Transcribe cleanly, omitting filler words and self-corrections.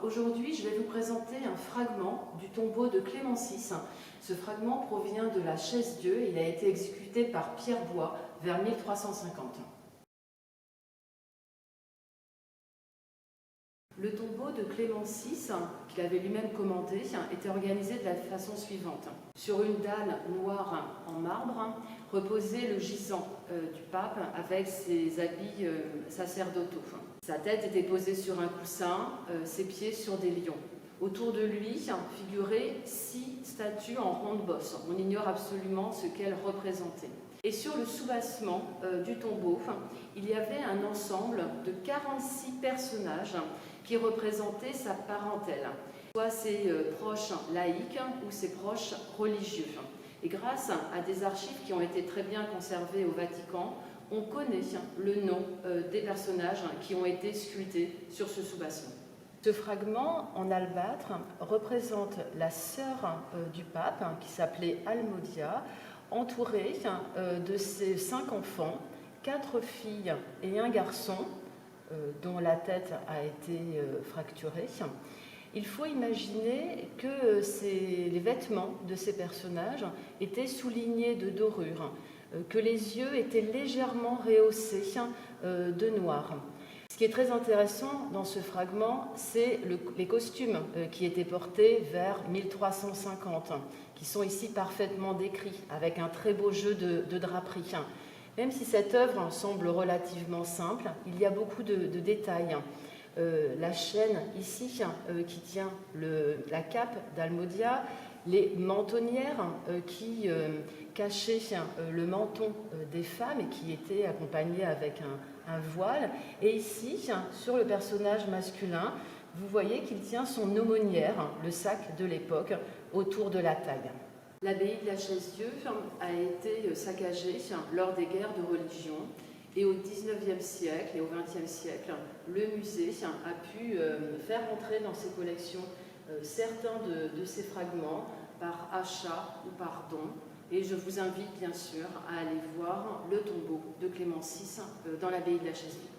Aujourd'hui, je vais vous présenter un fragment du tombeau de Clément VI. Ce fragment provient de la Chaise-Dieu. Il a été exécuté par Pierre Boix vers 1350. Le tombeau de Clément VI, qu'il avait lui-même commandé, était organisé de la façon suivante. Sur une dalle noire en marbre reposait le gisant du pape avec ses habits sacerdotaux. Sa tête était posée sur un coussin, ses pieds sur des lions. Autour de lui figuraient 6 statues en ronde bosse. On ignore absolument ce qu'elles représentaient. Et sur le soubassement du tombeau, il y avait un ensemble de 46 personnages qui représentaient sa parentèle, soit ses proches laïcs ou ses proches religieux. Et grâce à des archives qui ont été très bien conservées au Vatican, on connaît le nom des personnages qui ont été sculptés sur ce soubassement. Ce fragment en albâtre représente la sœur du pape, qui s'appelait Almodia, entourée de ses 5 enfants, 4 filles et un garçon, dont la tête a été fracturée. Il faut imaginer que les vêtements de ces personnages étaient soulignés de dorure, que les yeux étaient légèrement rehaussés de noir. Ce qui est très intéressant dans ce fragment, c'est les costumes qui étaient portés vers 1350, qui sont ici parfaitement décrits, avec un très beau jeu de draperie. Même si cette œuvre semble relativement simple, il y a beaucoup de détails. La chaîne ici qui tient la cape d'Almodia, les mentonnières qui cachaient le menton des femmes et qui étaient accompagnées avec un voile. Et ici, sur le personnage masculin, vous voyez qu'il tient son aumônière, le sac de l'époque, autour de la taille. L'abbaye de la Chaise-Dieu a été saccagée lors des guerres de religion et au XIXe siècle et au XXe siècle, le musée a pu faire entrer dans ses collections certains de ces fragments par achat ou par don. Et je vous invite bien sûr à aller voir le tombeau de Clément VI dans l'abbaye de la Chaise-Dieu.